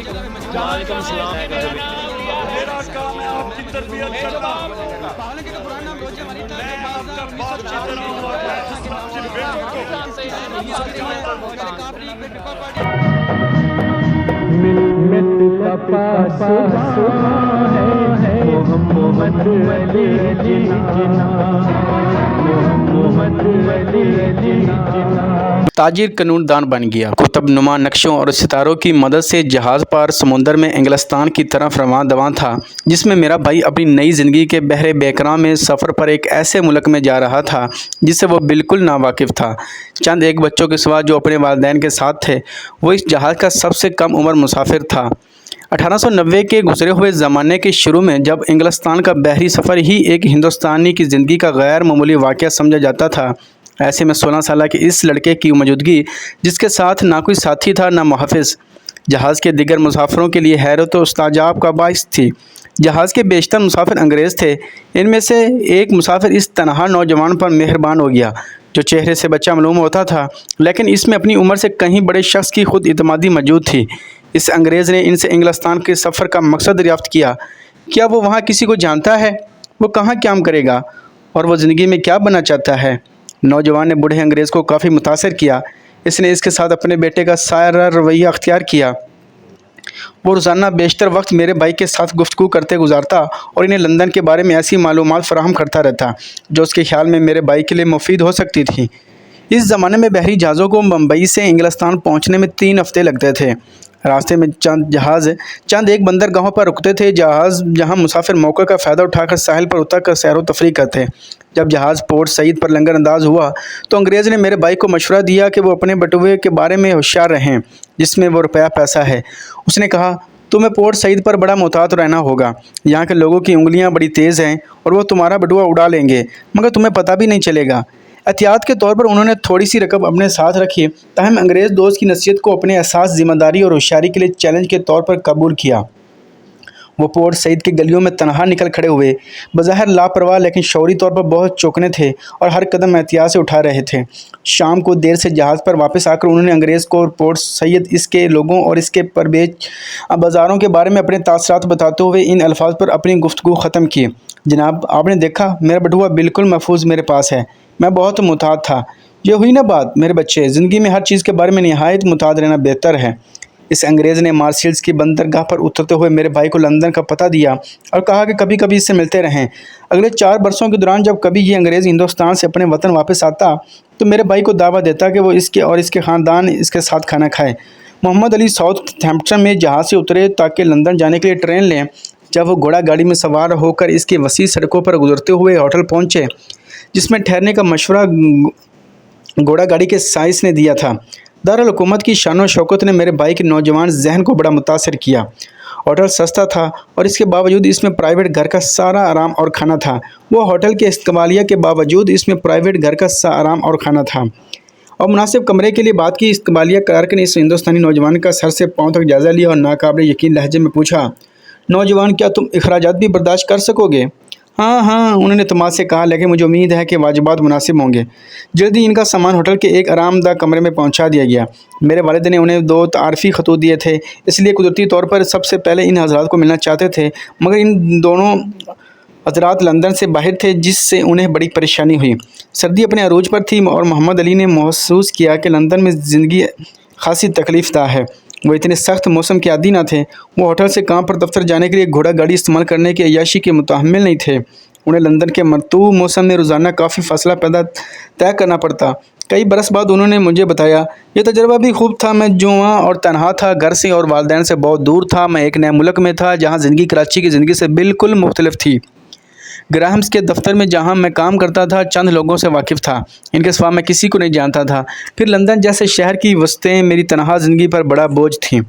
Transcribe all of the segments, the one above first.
وعلیکم السلام۔ میرا کام ہے آپ کی تربیت کرنا، میں آپ کا باپ چاہتا ہوں اور میں اپنے بیٹوں کو سمجھاتا ہوں۔ ملت کا پاسبان ہے محمد علی جناح، محمد علی جناح۔ تاجر قانون دان بن گیا۔ قطب نما نقشوں اور ستاروں کی مدد سے جہاز پر سمندر میں انگلستان کی طرف رواں دواں تھا، جس میں میرا بھائی اپنی نئی زندگی کے بحر بیکراں میں سفر پر ایک ایسے ملک میں جا رہا تھا جس سے وہ بالکل ناواقف تھا۔ چند ایک بچوں کے سوا جو اپنے والدین کے ساتھ تھے، وہ اس جہاز کا سب سے کم عمر مسافر تھا۔ 1890 کے گزرے ہوئے زمانے کے شروع میں جب انگلستان کا بحری سفر ہی ایک ہندوستانی کی زندگی کا غیر معمولی واقعہ سمجھا جاتا تھا، ایسے میں 16 سالہ کے اس لڑکے کی موجودگی، جس کے ساتھ نہ کوئی ساتھی تھا نہ محافظ، جہاز کے دیگر مسافروں کے لیے حیرت و استعجاب کا باعث تھی۔ جہاز کے بیشتر مسافر انگریز تھے۔ ان میں سے ایک مسافر اس تنہا نوجوان پر مہربان ہو گیا، جو چہرے سے بچہ معلوم ہوتا تھا، لیکن اس میں اپنی عمر سے کہیں بڑے شخص کی خود اعتمادی موجود تھی۔ اس انگریز نے ان سے انگلستان کے سفر کا مقصد دریافت کیا۔ کیا وہ وہاں کسی کو جانتا ہے؟ وہ کہاں قیام کرے گا؟ اور وہ زندگی میں کیا بننا چاہتا ہے؟ نوجوان نے بوڑھے انگریز کو کافی متاثر کیا۔ اس نے اس کے ساتھ اپنے بیٹے کا سارا رویہ اختیار کیا۔ وہ روزانہ بیشتر وقت میرے بھائی کے ساتھ گفتگو کرتے گزارتا اور انہیں لندن کے بارے میں ایسی معلومات فراہم کرتا رہتا جو اس کے خیال میں میرے بھائی کے لیے مفید ہو سکتی تھی۔ اس زمانے میں بحری جہازوں کو ممبئی سے انگلستان پہنچنے میں 3 ہفتے لگتے تھے۔ راستے میں چند ایک بندرگاہوں پر رکتے تھے، جہاں مسافر موقع کا فائدہ اٹھا کر ساحل پر اتر کر سیر و تفریح کرتے۔ جب جہاز پورٹ سعید پر لنگر انداز ہوا تو انگریز نے میرے بھائی کو مشورہ دیا کہ وہ اپنے بٹوے کے بارے میں ہوشیار رہیں، جس میں وہ روپیہ پیسہ ہے۔ اس نے کہا، تمہیں پورٹ سعید پر بڑا محتاط رہنا ہوگا۔ یہاں کے لوگوں کی انگلیاں بڑی تیز ہیں اور وہ تمہارا بٹوا اڑا لیں گے، مگر تمہیں پتہ بھی نہیں چلے گا۔ احتیاط کے طور پر انہوں نے تھوڑی سی رقم اپنے ساتھ رکھی، تاہم انگریز دوست کی نصیحت کو اپنے احساس، ذمہ داری اور ہوشیاری کے لیے چیلنج کے طور پر قبول کیا۔ وہ پورٹ سعید کی گلیوں میں تنہا نکل کھڑے ہوئے، بظاہر لاپرواہ لیکن شعوری طور پر بہت چوکنے تھے اور ہر قدم احتیاط سے اٹھا رہے تھے۔ شام کو دیر سے جہاز پر واپس آ کر انہوں نے انگریز کو پورٹ سعید، اس کے لوگوں اور اس کے پربیج بازاروں کے بارے میں اپنے تاثرات بتاتے ہوئے ان الفاظ پر اپنی گفتگو ختم کی۔ جناب، آپ نے دیکھا، میرا بٹوا بالکل محفوظ میرے پاس ہے۔ میں بہت محتاط تھا۔ یہ ہوئی نا بات، میرے بچے، زندگی میں ہر چیز کے بارے میں نہایت محتاط رہنا بہتر ہے۔ اس انگریز نے مارسیلز کی بندرگاہ پر اترتے ہوئے میرے بھائی کو لندن کا پتہ دیا اور کہا کہ کبھی کبھی اس سے ملتے رہیں۔ اگلے 4 برسوں کے دوران جب کبھی یہ انگریز ہندوستان سے اپنے وطن واپس آتا تو میرے بھائی کو دعوت دیتا کہ وہ اس کے خاندان اس کے ساتھ کھانا کھائے۔ محمد علی ساؤتھ ہیمپٹن میں جہاز سے اترے تاکہ لندن جانے کے لیے ٹرین لیں۔ جب وہ گھوڑا گاڑی میں سوار ہو کر اس کی وسیع سڑکوں پر گزرتے ہوئے ہوٹل پہنچے، جس میں ٹھہرنے کا مشورہ گھوڑا گاڑی کے سائنس نے دیا تھا، دارالحکومت کی شان و شوکت نے میرے بھائی کے نوجوان ذہن کو بڑا متاثر کیا۔ ہوٹل سستا تھا اور اس کے باوجود اس میں پرائیویٹ گھر کا سارا آرام اور کھانا تھا۔ وہ ہوٹل کے استقبالیہ کے باوجود اس میں پرائیویٹ گھر کا سارا آرام اور کھانا تھا اور مناسب کمرے کے لیے بات کی۔ استقبالیہ کارکن نے اس ہندوستانی نوجوان کا سر سے پاؤں تک جائزہ لیا اور ناقابل یقین لہجے میں پوچھا، نوجوان، کیا تم اخراجات بھی برداشت کر سکو گے؟ ہاں، انہوں نے اعتماد سے کہا، لیکن مجھے امید ہے کہ واجبات مناسب ہوں گے۔ جلدی ان کا سامان ہوٹل کے ایک آرام دہ کمرے میں پہنچا دیا گیا۔ میرے والد نے انہیں 2 تعارفی خطوط دیے تھے، اس لیے قدرتی طور پر سب سے پہلے ان حضرات کو ملنا چاہتے تھے، مگر ان دونوں حضرات لندن سے باہر تھے، جس سے انہیں بڑی پریشانی ہوئی۔ سردی اپنے عروج پر تھی اور محمد علی نے محسوس کیا کہ لندن میں زندگی خاصی تکلیف دہ ہے۔ وہ اتنے سخت موسم کے عادی نہ تھے۔ وہ ہوٹل سے کام پر دفتر جانے کے لیے گھوڑا گاڑی استعمال کرنے کی عیاشی کے متحمل نہیں تھے۔ انہیں لندن کے مرطوب موسم میں روزانہ کافی فاصلہ طے کرنا پڑتا۔ کئی برس بعد انہوں نے مجھے بتایا، یہ تجربہ بھی خوب تھا۔ میں جواں اور تنہا تھا، گھر سے اور والدین سے بہت دور تھا۔ میں ایک نئے ملک میں تھا جہاں زندگی کراچی کی زندگی سے بالکل مختلف تھی۔ گراہمز کے دفتر میں جہاں میں کام کرتا تھا، چند لوگوں سے واقف تھا، ان کے سوا میں کسی کو نہیں جانتا تھا۔ پھر لندن جیسے شہر کی وسعتیں میری تنہا زندگی پر بڑا بوجھ تھیں۔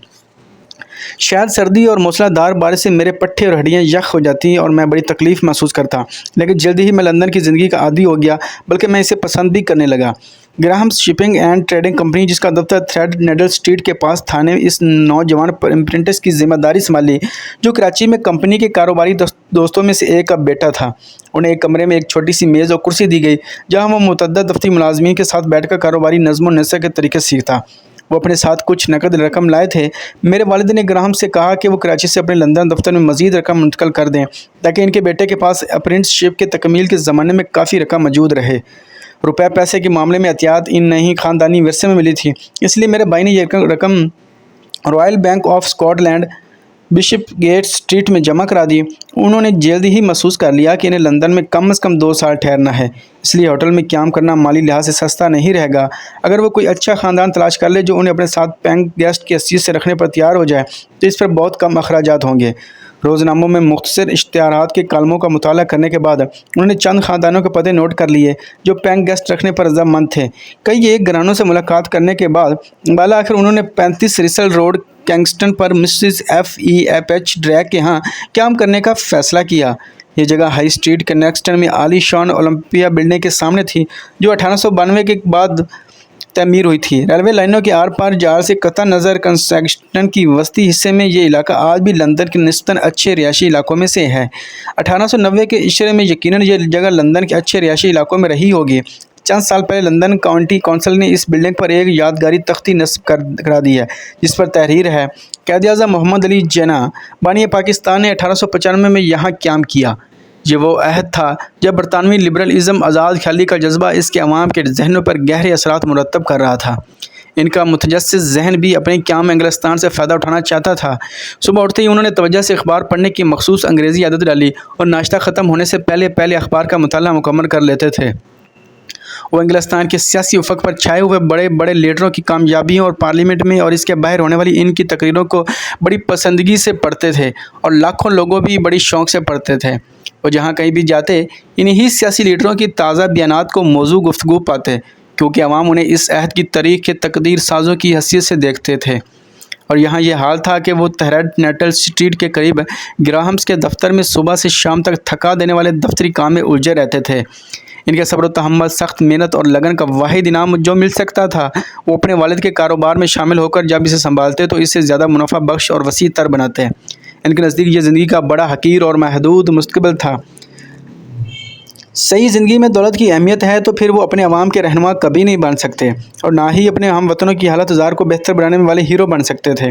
شاید سردی اور موسلا دھار بارش سے میرے پٹھے اور ہڈیاں یخ ہو جاتی اور میں بڑی تکلیف محسوس کرتا، لیکن جلدی ہی میں لندن کی زندگی کا عادی ہو گیا، بلکہ میں اسے پسند بھی کرنے لگا۔ گراہمز شپنگ اینڈ ٹریڈنگ کمپنی، جس کا دفتر تھریڈ نیڈل اسٹریٹ کے پاس تھا، نے اس نوجوان اپرنٹس کی ذمہ داری سنبھالی، جو کراچی میں کمپنی کے کاروباری دوستوں میں سے ایک کا بیٹا تھا۔ انہیں ایک کمرے میں ایک چھوٹی سی میز اور کرسی دی گئی، جہاں وہ متعدد دفتری ملازمین کے ساتھ بیٹھ کر کاروباری نظم و نسق کے طریقے سیکھتا۔ وہ اپنے ساتھ کچھ نقد رقم لائے تھے۔ میرے والد نے گراہم سے کہا کہ وہ کراچی سے اپنے لندن دفتر میں مزید رقم منتقل کر دیں تاکہ ان کے بیٹے کے پاس اپرنٹس شپ کے تکمیل کے زمانے میں کافی رقم موجود رہے۔ روپے پیسے کے معاملے میں احتیاط ان نہیں خاندانی ورثے میں ملی تھی، اس لیے میرے بھائی نے یہ رقم Royal Bank of Scotland Bishopsgate Street میں جمع کرا دی۔ انہوں نے جلد ہی محسوس کر لیا کہ انہیں لندن میں کم از کم 2 سال ٹھہرنا ہے، اس لیے ہوٹل میں قیام کرنا مالی لحاظ سے سستا نہیں رہے گا۔ اگر وہ کوئی اچھا خاندان تلاش کر لے جو انہیں اپنے ساتھ پینگ گیسٹ کی حیثیت سے رکھنے پر تیار ہو جائے تو اس پر بہت کم اخراجات ہوں گے۔ روزناموں میں مختصر اشتہارات کے کالموں کا مطالعہ کرنے کے بعد انہوں نے چند خاندانوں کے پتے نوٹ کر لیے جو پینگ گیسٹ رکھنے پر رضامند تھے۔ کئی ایک گھرانوں سے ملاقات کرنے کے بعد بالآخر انہوں نے 35 ریسل روڈ کنگسٹن پر مسز FEFH ڈریک کے ہاں قیام کرنے کا فیصلہ کیا۔ یہ جگہ ہائی اسٹریٹ کنگسٹن میں عالی شان اولمپیا بلڈنگ کے سامنے تھی جو 1892 کے بعد تعمیر ہوئی تھی۔ ریلوے لائنوں کے آر پار جال سے قطع نظر کنگسٹن کی وسطی حصے میں یہ علاقہ آج بھی لندن کے نسبتاً اچھے رہائشی علاقوں میں سے ہے۔ 1890 کے عشرے میں یقیناً یہ جگہ لندن کے اچھے رہائشی علاقوں میں رہی ہوگی۔ چند سال پہلے لندن کاؤنٹی کونسل نے اس بلڈنگ پر ایک یادگاری تختی نصب کرا دی ہے جس پر تحریر ہے: قائد اعظم محمد علی جناح بانی پاکستان نے 1895 میں یہاں قیام کیا۔ یہ وہ عہد تھا جب برطانوی لبرلزم آزاد خیالی کا جذبہ اس کے عوام کے ذہنوں پر گہرے اثرات مرتب کر رہا تھا۔ ان کا متجسس ذہن بھی اپنے قیام میں انگلستان سے فائدہ اٹھانا چاہتا تھا۔ صبح اٹھتے ہی انہوں نے توجہ سے اخبار پڑھنے کی مخصوص انگریزی عادت ڈالی اور ناشتہ ختم ہونے سے پہلے اخبار کا مطالعہ مکمل کر لیتے تھے۔ وہ انگلستان کے سیاسی افق پر چھائے ہوئے بڑے بڑے لیڈروں کی کامیابیوں اور پارلیمنٹ میں اور اس کے باہر ہونے والی ان کی تقریروں کو بڑی پسندگی سے پڑھتے تھے اور لاکھوں لوگوں بھی بڑی شوق سے پڑھتے تھے۔ وہ جہاں کہیں بھی جاتے انہی سیاسی لیڈروں کی تازہ بیانات کو موضوع گفتگو پاتے، کیونکہ عوام انہیں اس عہد کی تاریخ کے تقدیر سازوں کی حیثیت سے دیکھتے تھے۔ اور یہاں یہ حال تھا کہ وہ تھریڈ نیٹل اسٹریٹ کے قریب گراہمز کے دفتر میں صبح سے شام تک تھکا دینے والے دفتری کام میں الجھے رہتے تھے۔ ان کے صبر و تحمل، سخت محنت اور لگن کا واحد انعام جو مل سکتا تھا وہ اپنے والد کے کاروبار میں شامل ہو کر جب اسے سنبھالتے تو اسے زیادہ منافع بخش اور وسیع تر بناتے۔ ان کے نزدیک یہ زندگی کا بڑا حقیر اور محدود مستقبل تھا۔ صحیح زندگی میں دولت کی اہمیت ہے تو پھر وہ اپنے عوام کے رہنما کبھی نہیں بن سکتے اور نہ ہی اپنے ہم وطنوں کی حالت زار کو بہتر بنانے والے ہیرو بن سکتے تھے۔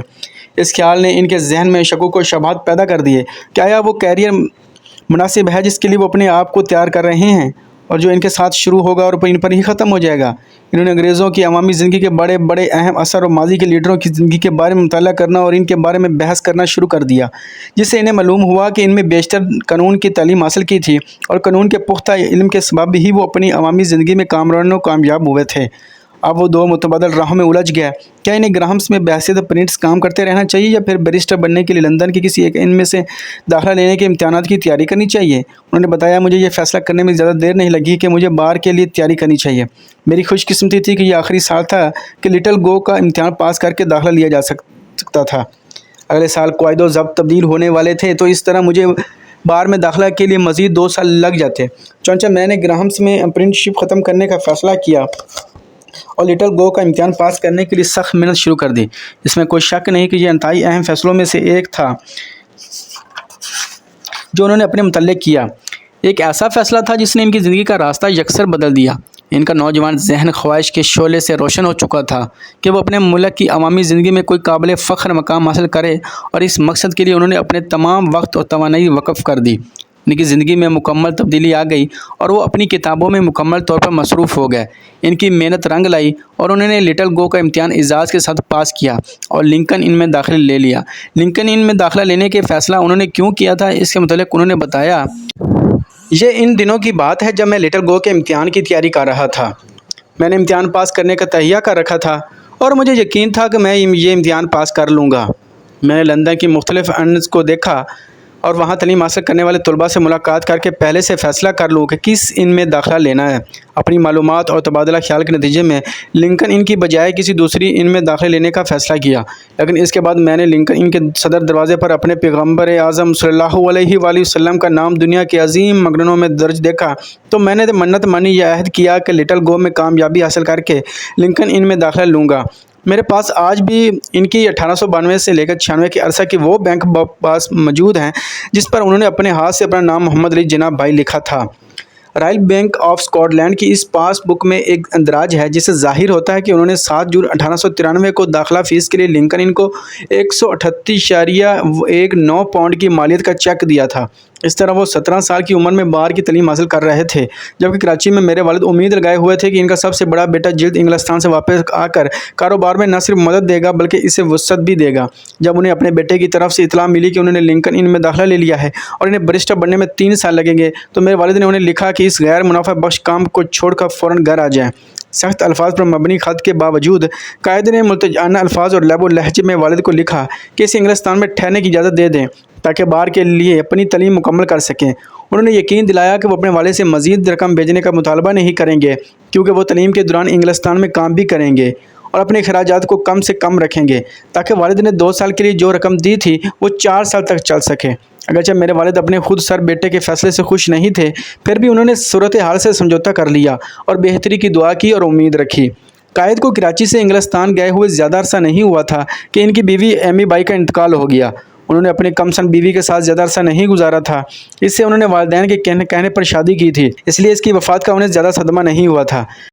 اس خیال نے ان کے ذہن میں شکوک و شبہات پیدا کر دیے کہ آیا وہ کیریئر مناسب ہے جس کے لیے وہ اپنے آپ کو تیار کر رہے ہیں اور جو ان کے ساتھ شروع ہوگا اور ان پر ہی ختم ہو جائے گا۔ انہوں نے انگریزوں کی عوامی زندگی کے بڑے بڑے اہم اثر اور ماضی کے لیڈروں کی زندگی کے بارے میں مطالعہ کرنا اور ان کے بارے میں بحث کرنا شروع کر دیا، جس سے انہیں معلوم ہوا کہ ان میں بیشتر قانون کی تعلیم حاصل کی تھی اور قانون کے پختہ علم کے سبب ہی وہ اپنی عوامی زندگی میں کامیاب ہوئے تھے۔ اب وہ دو متبادل راہوں میں الجھ گیا۔ کیا انہیں گراہمز میں بحیثیت پرنٹس کام کرتے رہنا چاہیے یا پھر بیرسٹر بننے کے لیے لندن کے کسی ایک ان میں سے داخلہ لینے کے امتحانات کی تیاری کرنی چاہیے؟ انہوں نے بتایا، مجھے یہ فیصلہ کرنے میں زیادہ دیر نہیں لگی کہ مجھے بار کے لیے تیاری کرنی چاہیے۔ میری خوش قسمتی تھی کہ یہ آخری سال تھا کہ لٹل گو کا امتحان پاس کر کے داخلہ لیا جا سکتا تھا۔ اگلے سال قواعد و ضابط تبدیل ہونے والے تھے تو اس طرح مجھے بار میں داخلہ کے لیے مزید 2 سال لگ جاتے۔ چنانچہ میں نے گراہمز میں اپرنٹشپ ختم کرنے کا فیصلہ کیا اور لٹل گو کا امتحان پاس کرنے کے لیے سخت محنت شروع کر دی۔ اس میں کوئی شک نہیں کہ یہ انتہائی اہم فیصلوں میں سے ایک تھا جو انہوں نے اپنے متعلق کیا۔ ایک ایسا فیصلہ تھا جس نے ان کی زندگی کا راستہ یکسر بدل دیا۔ ان کا نوجوان ذہن خواہش کے شعلے سے روشن ہو چکا تھا کہ وہ اپنے ملک کی عوامی زندگی میں کوئی قابل فخر مقام حاصل کرے، اور اس مقصد کے لیے انہوں نے اپنے تمام وقت اور توانائی وقف کر دی۔ ان کی زندگی میں مکمل تبدیلی آ گئی اور وہ اپنی کتابوں میں مکمل طور پر مصروف ہو گئے۔ ان کی محنت رنگ لائی اور انہوں نے لٹل گو کا امتحان اعزاز کے ساتھ پاس کیا اور لنکن ان میں داخلہ لے لیا۔ لنکن ان میں داخلہ لینے کے فیصلہ انہوں نے کیوں کیا تھا، اس کے متعلق انہوں نے بتایا، یہ ان دنوں کی بات ہے جب میں لٹل گو کے امتحان کی تیاری کر رہا تھا۔ میں نے امتحان پاس کرنے کا تہیہ کر رکھا تھا اور مجھے یقین تھا کہ میں یہ امتحان پاس کر لوں گا۔ میں نے لندن کی مختلف انز کو دیکھا اور وہاں تعلیم حاصل کرنے والے طلباء سے ملاقات کر کے پہلے سے فیصلہ کر لوں کہ کس ان میں داخلہ لینا ہے۔ اپنی معلومات اور تبادلہ خیال کے نتیجے میں لنکن ان کی بجائے کسی دوسری ان میں داخلہ لینے کا فیصلہ کیا، لیکن اس کے بعد میں نے لنکن ان کے صدر دروازے پر اپنے پیغمبر اعظم صلی اللہ علیہ وآلہ وسلم کا نام دنیا کے عظیم مقرروں میں درج دیکھا تو میں نے منت مانی یہ عہد کیا کہ لٹل گو میں کامیابی حاصل کر کے لنکن ان میں داخلہ لوں گا۔ میرے پاس آج بھی ان کی 1892 سے لے کر 96 کے عرصہ کی وہ بینک پاس موجود ہیں جس پر انہوں نے اپنے ہاتھ سے اپنا نام محمد علی جناح بھائی لکھا تھا۔ Royal Bank of Scotland کی اس پاس بک میں ایک اندراج ہے جس سے ظاہر ہوتا ہے کہ انہوں نے 7 جون 1893 کو داخلہ فیس کے لیے لنکن ان کو 138.19 پاؤنڈ کی مالیت کا چیک دیا تھا۔ اس طرح وہ 17 سال کی عمر میں باہر کی تعلیم حاصل کر رہے تھے، جبکہ کراچی میں میرے والد امید لگائے ہوئے تھے کہ ان کا سب سے بڑا بیٹا جلد انگلستان سے واپس آ کر کاروبار میں نہ صرف مدد دے گا بلکہ اسے وسعت بھی دے گا۔ جب انہیں اپنے بیٹے کی طرف سے اطلاع ملی کہ انہوں نے لنکن ان میں داخلہ لے لیا ہے اور انہیں بریسٹر بننے میں 3 سال لگیں گے، تو میرے والد نے انہیں لکھا کہ اس غیر منافع بخش کام کو چھوڑ کر فوراً گھر آ جائیں۔ سخت الفاظ پر مبنی خط کے باوجود قائد نے ملتجانہ الفاظ اور لب و لہجے میں والد کو لکھا کہ اسے انگلستان میں ٹھہرنے کی اجازت دے دیں تاکہ باہر کے لیے اپنی تعلیم مکمل کر سکیں۔ انہوں نے یقین دلایا کہ وہ اپنے والد سے مزید رقم بھیجنے کا مطالبہ نہیں کریں گے کیونکہ وہ تعلیم کے دوران انگلستان میں کام بھی کریں گے اور اپنے اخراجات کو کم سے کم رکھیں گے تاکہ والد نے 2 سال کے لیے جو رقم دی تھی وہ 4 سال تک چل سکے۔ اگرچہ میرے والد اپنے خود سر بیٹے کے فیصلے سے خوش نہیں تھے، پھر بھی انہوں نے صورتحال سے سمجھوتہ کر لیا اور بہتری کی دعا کی اور امید رکھی۔ قائد کو کراچی سے انگلستان گئے ہوئے زیادہ عرصہ نہیں ہوا تھا کہ ان کی بیوی ایمی بائی کا انتقال ہو گیا۔ انہوں نے اپنے کم سن بیوی کے ساتھ زیادہ عرصہ نہیں گزارا تھا، اس سے انہوں نے والدین کے کہنے پر شادی کی تھی، اس لیے اس کی وفات کا انہیں زیادہ صدمہ نہیں ہوا تھا۔